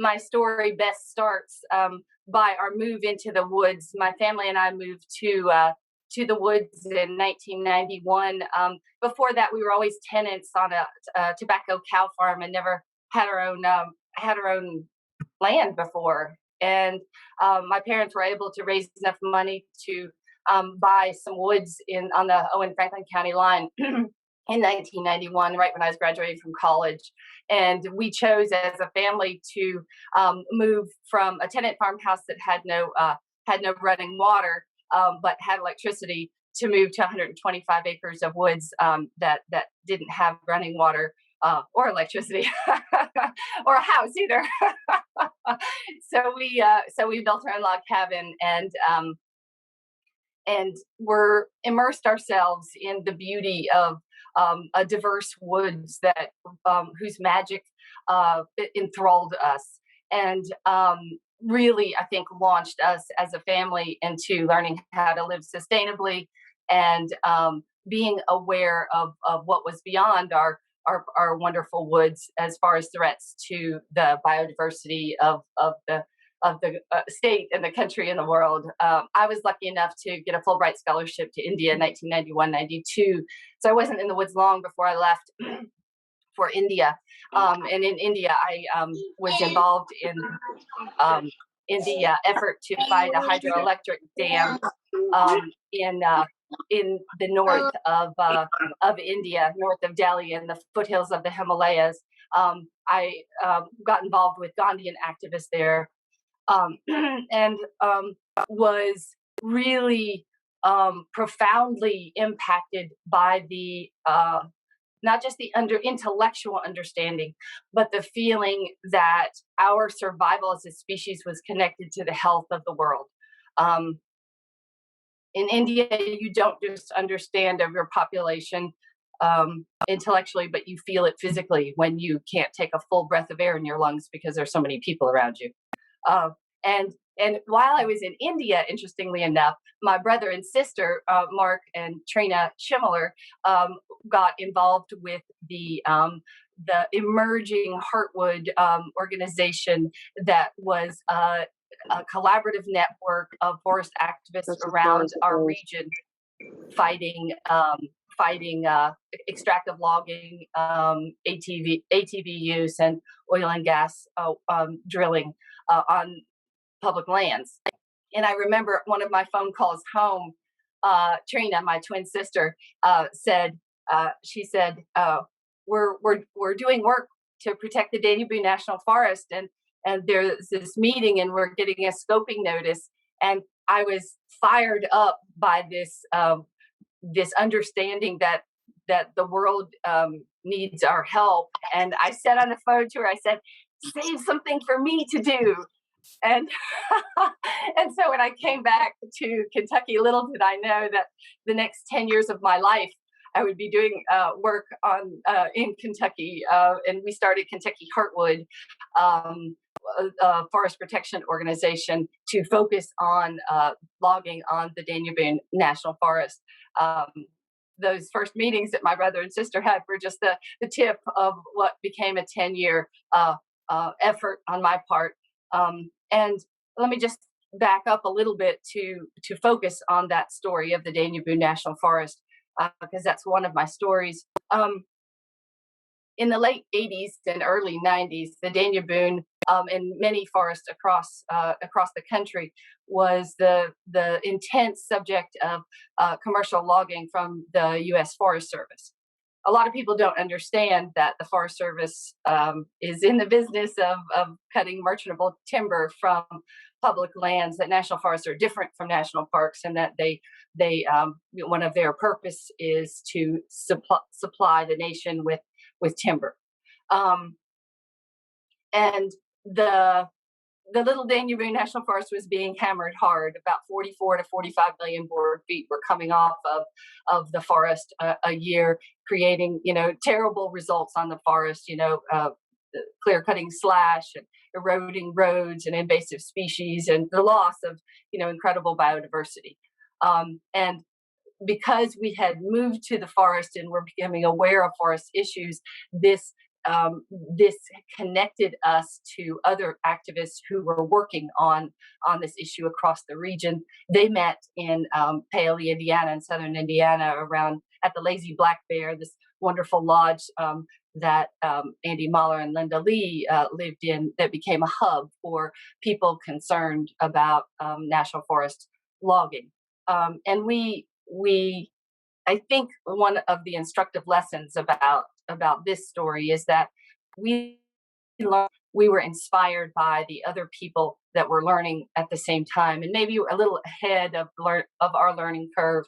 my story best starts by our move into the woods. My family and I moved to the woods in 1991. Before that, we were always tenants on a tobacco cow farm and never had our own land before. And my parents were able to raise enough money to buy some woods on the Owen Franklin County line in 1991, right when I was graduating from college. And we chose as a family to move from a tenant farmhouse that had no running water, but had electricity, to move to 125 acres of woods that didn't have running water or electricity or a house either. So we built our own log cabin and we're immersed ourselves in the beauty of a diverse woods that whose magic enthralled us, and really, I think, launched us as a family into learning how to live sustainably and being aware of what was beyond our wonderful woods as far as threats to the biodiversity of the state and the country and the world. I was lucky enough to get a Fulbright scholarship to India in 1991-92. So I wasn't in the woods long before I left for India. And in India, I was involved in the effort to find a hydroelectric dam in the north of India, north of Delhi, in the foothills of the Himalayas. I got involved with Gandhian activists there, and was really profoundly impacted by the not just the intellectual understanding, but the feeling that our survival as a species was connected to the health of the world. In India, you don't just understand of your population intellectually, but you feel it physically when you can't take a full breath of air in your lungs because there's so many people around you. And while I was in India, interestingly enough, my brother and sister, Mark and Trina Schimmoeller, got involved with the emerging Heartwood organization that was a collaborative network of forest activists around our region, fighting extractive logging, ATV use, and oil and gas drilling on public lands. And I remember one of my phone calls home, Trina, my twin sister, said, we're doing work to protect the Danube National Forest, and there's this meeting and we're getting a scoping notice. And I was fired up by this understanding that the world needs our help. And I said on the phone to her, I said, save something for me to do. And and so when I came back to Kentucky, little did I know that the next 10 years of my life, I would be doing work in Kentucky. And we started Kentucky Heartwood, a forest protection organization, to focus on logging on the Danube National Forest. Those first meetings that my brother and sister had were just the tip of what became a 10-year effort on my part. And let me just back up a little bit to focus on that story of the Danube National Forest, because that's one of my stories. In the late 80s and early 90s, the Danube and many forests across the country was the intense subject of commercial logging from the U.S. Forest Service. A lot of people don't understand that the Forest Service is in the business of cutting merchantable timber from public lands, that national forests are different from national parks, and that they one of their purpose is to supply the nation with timber. And the little Danube National Forest was being hammered hard. About 44 to 45 million board feet were coming off of the forest a year, creating, terrible results on the forest, clear cutting slash and eroding roads and invasive species, and the loss of, incredible biodiversity. And because we had moved to the forest and were becoming aware of forest issues, this this connected us to other activists who were working on this issue across the region. They met in Paoli, Indiana, in southern Indiana, around at the Lazy Black Bear, this wonderful lodge that Andy Mahler and Linda Lee lived in, that became a hub for people concerned about national forest logging. And I think one of the instructive lessons about this story is that we we were inspired by the other people that were learning at the same time, and maybe a little ahead of our learning curve.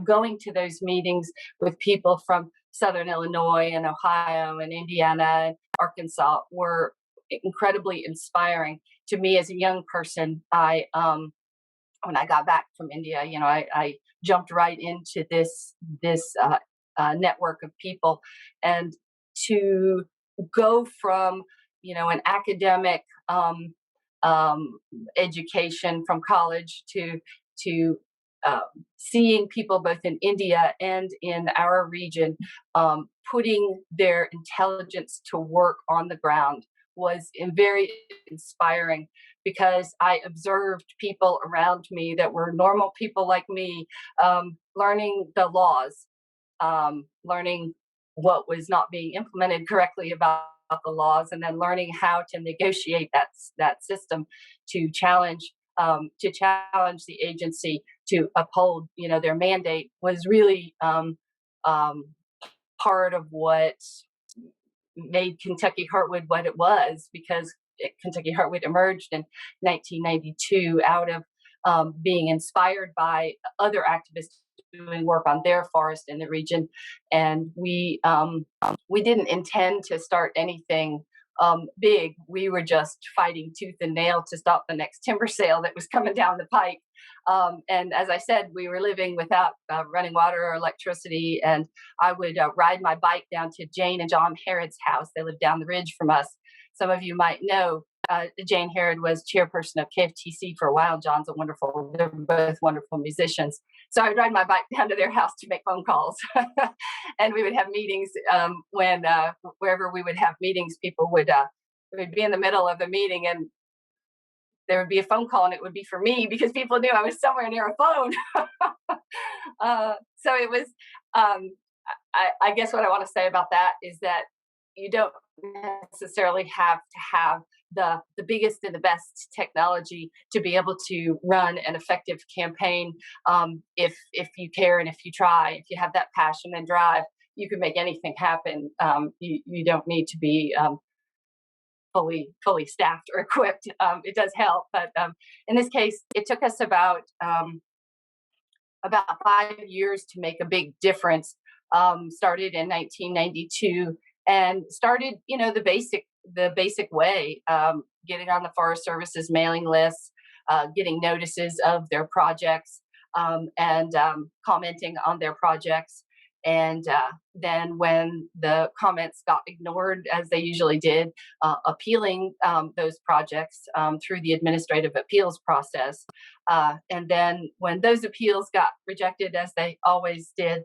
Going to those meetings with people from Southern Illinois and Ohio and Indiana and Arkansas were incredibly inspiring to me as a young person. When I got back from India, I jumped right into this network of people, and to go from an academic education from college to seeing people both in India and in our region putting their intelligence to work on the ground was very inspiring, because I observed people around me that were normal people like me, learning the laws, learning what was not being implemented correctly about the laws, and then learning how to negotiate that system to challenge the agency to uphold their mandate, was really um, part of what made Kentucky Heartwood what it was, because Kentucky Heartwood emerged in 1992 out of being inspired by other activists doing work on their forest in the region, and we didn't intend to start anything big. We were just fighting tooth and nail to stop the next timber sale that was coming down the pike. And as I said, we were living without running water or electricity. And I would ride my bike down to Jane and John Harrod's house. They lived down the ridge from us. Some of you might know Jane Harrod was chairperson of KFTC for a while. They're both wonderful musicians. So I would ride my bike down to their house to make phone calls. And we would have meetings when wherever we would have meetings, people would be in the middle of the meeting, and there would be a phone call, and it would be for me, because people knew I was somewhere near a phone. So it was, I guess what I want to say about that is that you don't necessarily have to have the biggest and the best technology to be able to run an effective campaign. If you care and if you try, if you have that passion and drive, you can make anything happen. You don't need to be fully staffed or equipped. It does help, but in this case, it took us about 5 years to make a big difference. Started in 1992, and started the basic way, getting on the Forest Service's mailing lists, getting notices of their projects, and commenting on their projects. And then when the comments got ignored, as they usually did, appealing those projects through the administrative appeals process. And then when those appeals got rejected, as they always did,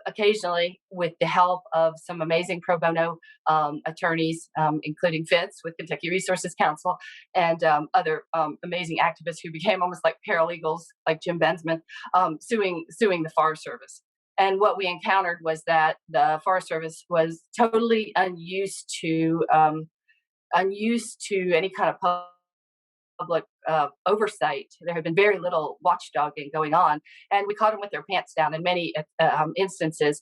occasionally with the help of some amazing pro bono attorneys, including Fitz with Kentucky Resources Council, and other amazing activists who became almost like paralegals, like Jim Bensman, suing the Forest Service. And what we encountered was that the Forest Service was totally unused to any kind of public oversight. There had been very little watchdogging going on, and we caught them with their pants down in many instances,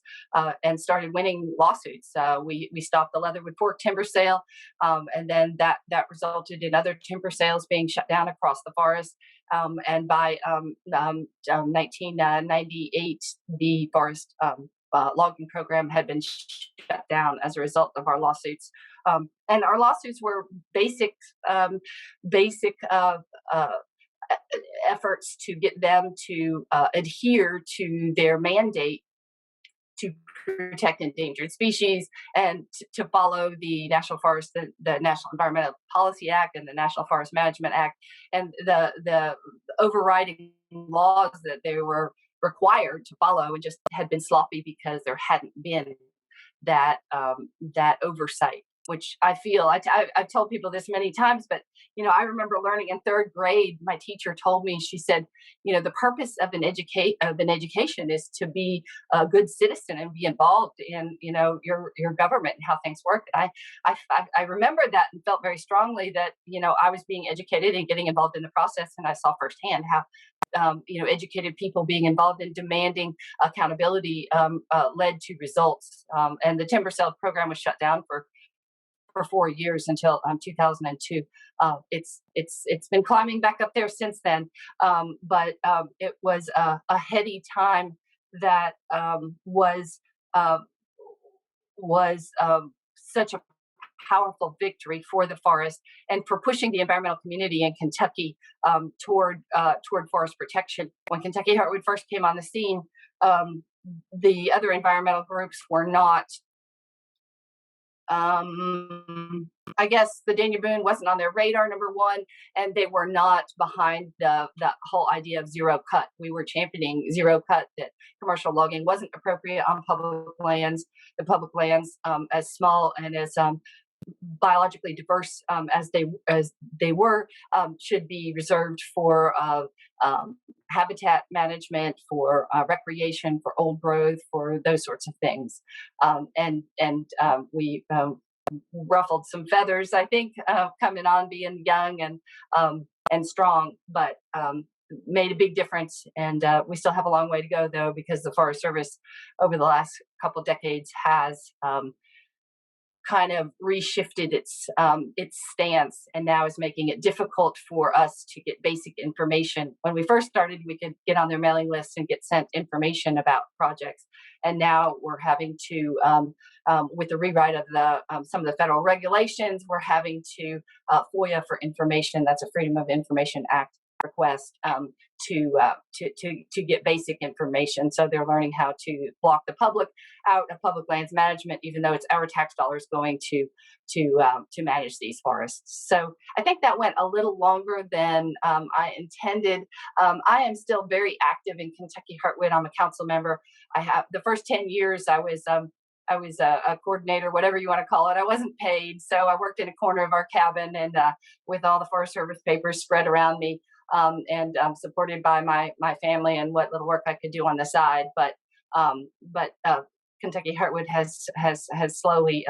and started winning lawsuits. We stopped the Leatherwood Fork timber sale, and then that resulted in other timber sales being shut down across the forest. And by 1998, the forest logging program had been shut down as a result of our lawsuits. And our lawsuits were basic efforts to get them to adhere to their mandate to protect endangered species, and to follow the National National Environmental Policy Act and the National Forest Management Act, and the overriding laws that they were required to follow, and just had been sloppy because there hadn't been that oversight, which I feel I've told people this many times, but I remember learning in third grade. My teacher told me, she said, the purpose of an education is to be a good citizen and be involved in your government and how things work. And I remember that and felt very strongly that I was being educated and getting involved in the process, and I saw firsthand how educated people being involved in demanding accountability led to results. And the timber sale program was shut down for 4 years until 2002. It's been climbing back up there since then, but it was a heady time that uh, was such a powerful victory for the forest and for pushing the environmental community in Kentucky toward forest protection. When Kentucky Heartwood first came on the scene, the other environmental groups were not. I guess the Daniel Boone wasn't on their radar, number one, and they were not behind the whole idea of zero cut. We were championing zero cut, that commercial logging wasn't appropriate on public lands. The public lands, as small and as biologically diverse as they were, should be reserved for habitat management, for recreation, for old growth, for those sorts of things. And we ruffled some feathers, I think, coming on, being young and strong, but made a big difference. And we still have a long way to go, though, because the Forest Service over the last couple decades has kind of reshifted its stance, and now is making it difficult for us to get basic information. When we first started, we could get on their mailing list and get sent information about projects, and now we're having to, with the rewrite of some of the federal regulations, we're having to FOIA for information. That's a Freedom of Information Act request, to get basic information. So they're learning how to block the public out of public lands management, even though it's our tax dollars going to manage these forests. So I think that went a little longer than I intended. I am still very active in Kentucky Heartwood. I'm a council member. I have the first 10 years I was a coordinator, whatever you want to call it. I wasn't paid, so I worked in a corner of our cabin, and with all the Forest Service papers spread around me, and supported by my family and what little work I could do on the side. But Kentucky Heartwood has slowly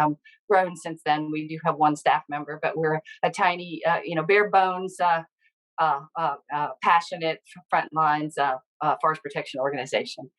grown since then. We do have one staff member, but we're a tiny, bare bones, passionate front lines forest protection organization.